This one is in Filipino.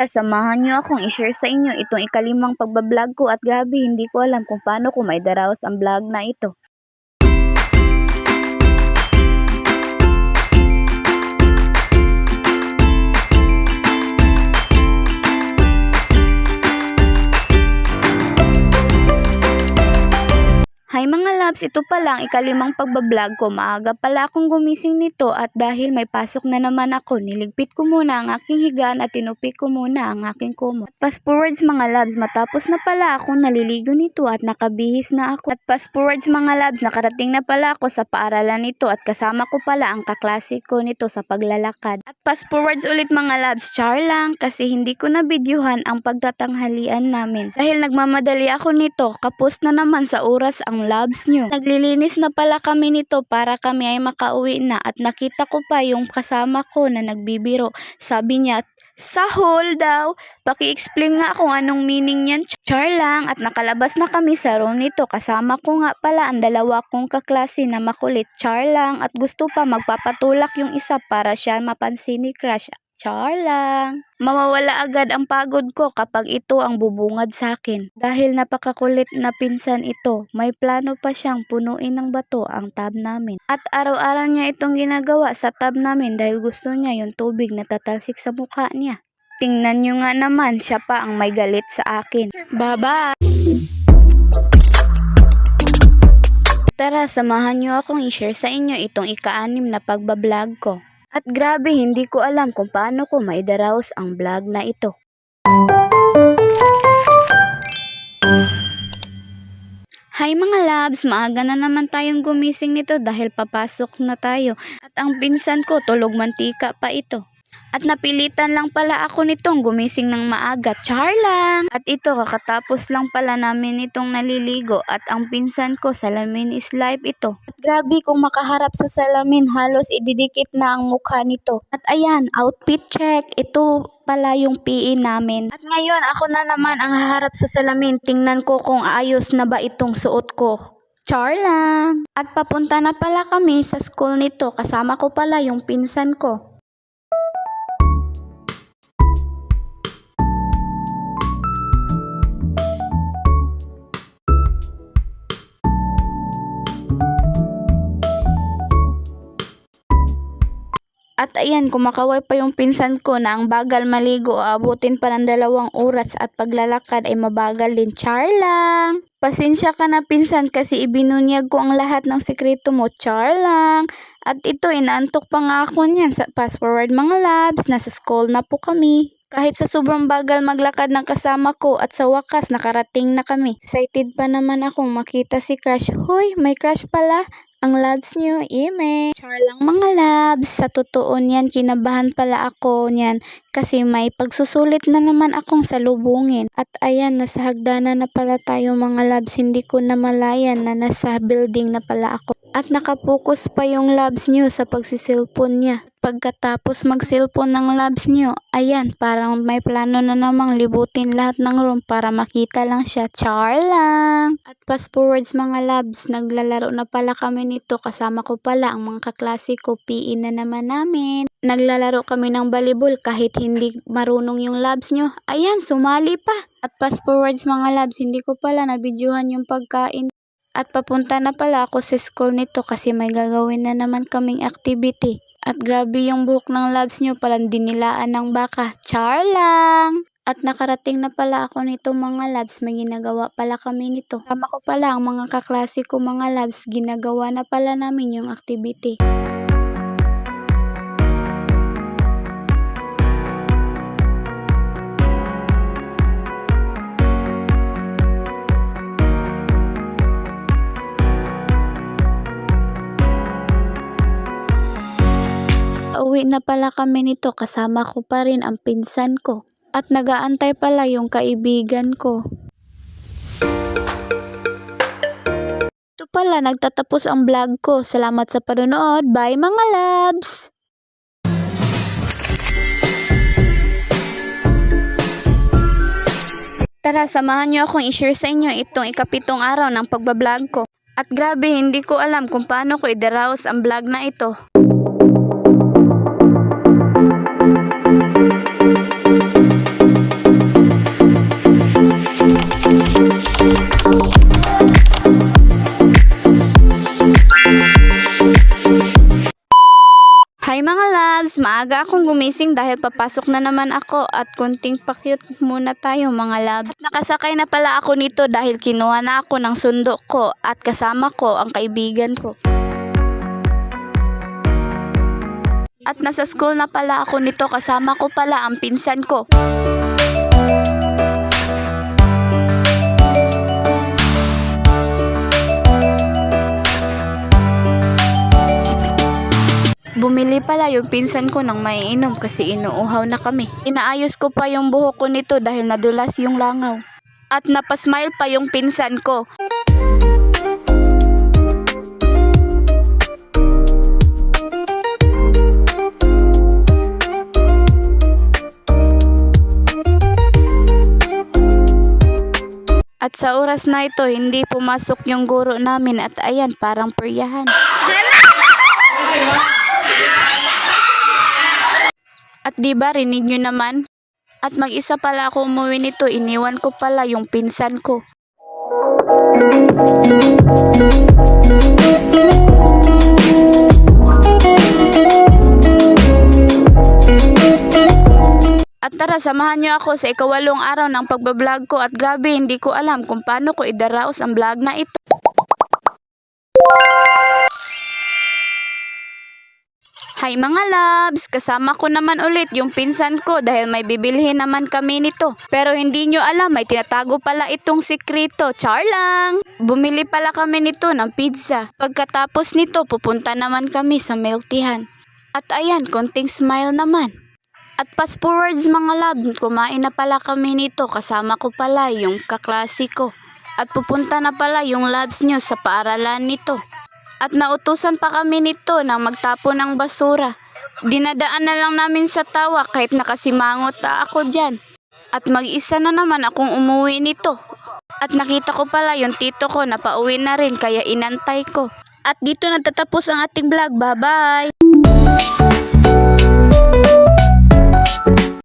Samahan niyo akong i-share sa inyo itong ikalimang pagbablog ko at grabe hindi ko alam kung paano ko maidaraos ang vlog na ito. Hi mga loves, ito pala ang ikalimang pagbablog ko. Maaga pala akong gumising nito at dahil may pasok na naman ako, niligpit ko muna ang aking higaan at tinupik ko muna ang aking kumot. At fast forwards mga loves, matapos na pala akong naliligo nito at nakabihis na ako. At fast forwards mga loves, nakarating na pala ako sa paaralan nito at kasama ko pala ang kaklase ko nito sa paglalakad. At fast forwards ulit mga loves, char lang kasi hindi ko na videohan ang pagtatanghalian namin. Dahil nagmamadali ako nito, kapos na naman sa oras ang loves nyo. Naglilinis na pala kami nito para kami ay makauwi na at nakita ko pa yung kasama ko na nagbibiro. Sabi niya, sahol daw. Paki-explain nga kung anong meaning niyan. Char lang at nakalabas na kami sa room nito. Kasama ko nga pala ang dalawa kong kaklase na makulit. Char lang at gusto pa magpapatulak yung isa para siya mapansin ni crush. Char lang. Mawawala agad ang pagod ko kapag ito ang bubungad sa akin. Dahil napakakulit na pinsan ito, may plano pa siyang punuin ng bato ang tub namin. At araw-araw niya itong ginagawa sa tub namin dahil gusto niya yung tubig na tatalsik sa mukha niya. Tingnan nyo nga naman, siya pa ang may galit sa akin. Bye-bye! Tara, samahan nyo akong i-share sa inyo itong ika-6 na pagbablog ko. At grabe, hindi ko alam kung paano ko maidaraos ang vlog na ito. Hi mga loves, maaga na naman tayong gumising nito dahil papasok na tayo. At ang pinsan ko, tulog mantika pa ito. At napilitan lang pala ako nitong gumising ng maaga, char lang. At ito, kakatapos lang pala namin itong naliligo at ang pinsan ko, salamin is life ito. At grabe, kung makaharap sa salamin, halos ididikit na ang mukha nito. At ayan, outfit check, ito pala yung PE namin. At ngayon, ako na naman ang haharap sa salamin, tingnan ko kung ayos na ba itong suot ko. Char lang. At papunta na pala kami sa school nito, kasama ko pala yung pinsan ko. At ayan, kumakaway pa yung pinsan ko na ang bagal maligo, aabutin pa ng 2 oras at paglalakad ay mabagal din. Char lang. Pasensya ka na pinsan kasi ibinunyag ko ang lahat ng sikreto mo. Char lang. At ito, inaantok pa nga ako niyan. Sa fast forward mga labs, nasa school na po kami. Kahit sa sobrang bagal maglakad ng kasama ko at sa wakas nakarating na kami. Excited pa naman akong makita si crush. Hoy, may crush pala. Ang loves niyo, ime. Char lang mga loves. Sa totoo niyan, kinabahan pala ako niyan kasi may pagsusulit na naman akong salubungin. At ayan, nasa hagdanan na pala tayo mga loves. Hindi ko na malayan na nasa building na pala ako. At nakapokus pa yung loves niyo sa pagsisilpon niya. Pagkatapos mag-cellphone ng loves niyo, ayan, parang may plano na namang libutin lahat ng room para makita lang siya. Char lang. At fast forwards mga loves, naglalaro na pala kami nito. Kasama ko pala ang mga kaklase ko, PE na naman namin. Naglalaro kami ng volleyball kahit hindi marunong yung loves nyo. Ayan, sumali pa. At fast forwards mga loves, hindi ko pala nabidyohan yung pagkain. At papunta na pala ako sa school nito kasi may gagawin na naman kaming activity. At grabe yung buhok ng loves nyo, parang dinilaan ng baka. Char lang! At nakarating na pala ako nito mga loves, may ginagawa pala kami nito. Tama ko pala ang mga kaklase ko mga loves, ginagawa na pala namin yung activity. Uwi na pala kami nito, kasama ko pa rin ang pinsan ko. At nagaantay pala yung kaibigan ko. Ito pala, nagtatapos ang vlog ko. Salamat sa panonood. Bye mga loves! Tara, samahan niyo akong i-share sa inyo itong ika-7 araw ng pagbablog ko. At grabe, hindi ko alam kung paano ko idaraos ang vlog na ito. Maaga akong gumising dahil papasok na naman ako at kunting pakyut muna tayo mga love. At nakasakay na pala ako nito dahil kinuha na ako ng sundo ko at kasama ko ang kaibigan ko. At nasa school na pala ako nito, kasama ko pala ang pinsan ko. Bumili pala yung pinsan ko ng maiinom kasi inuuhaw na kami. Inaayos ko pa yung buhok ko nito dahil nadulas yung langaw. At napasmile pa yung pinsan ko. At sa oras na ito, hindi pumasok yung guro namin at ayan, parang peryahan. At diba, rinig nyo naman? At mag-isa pala ako umuwi nito, iniwan ko pala yung pinsan ko. At tara, samahan nyo ako sa ikawalong araw ng pagbablog ko at grabe, hindi ko alam kung paano ko idaraos ang vlog na ito. Hi mga loves! Kasama ko naman ulit yung pinsan ko dahil may bibilhin naman kami nito. Pero hindi nyo alam, may tinatago pala itong sikreto. Char lang! Bumili pala kami nito ng pizza. Pagkatapos nito, pupunta naman kami sa Miltihan. At ayan, konting smile naman. At fast forwards mga love, kumain na pala kami nito. Kasama ko pala yung kaklase ko. At pupunta na pala yung loves nyo sa paaralan nito. At nautusan pa kami nito na magtapon ng basura. Dinadaan na lang namin sa tawa kahit nakasimangot na ako dyan. At mag-isa na naman akong umuwi nito. At nakita ko pala yung tito ko na pauwi na rin kaya inantay ko. At dito natatapos ang ating vlog. Bye-bye!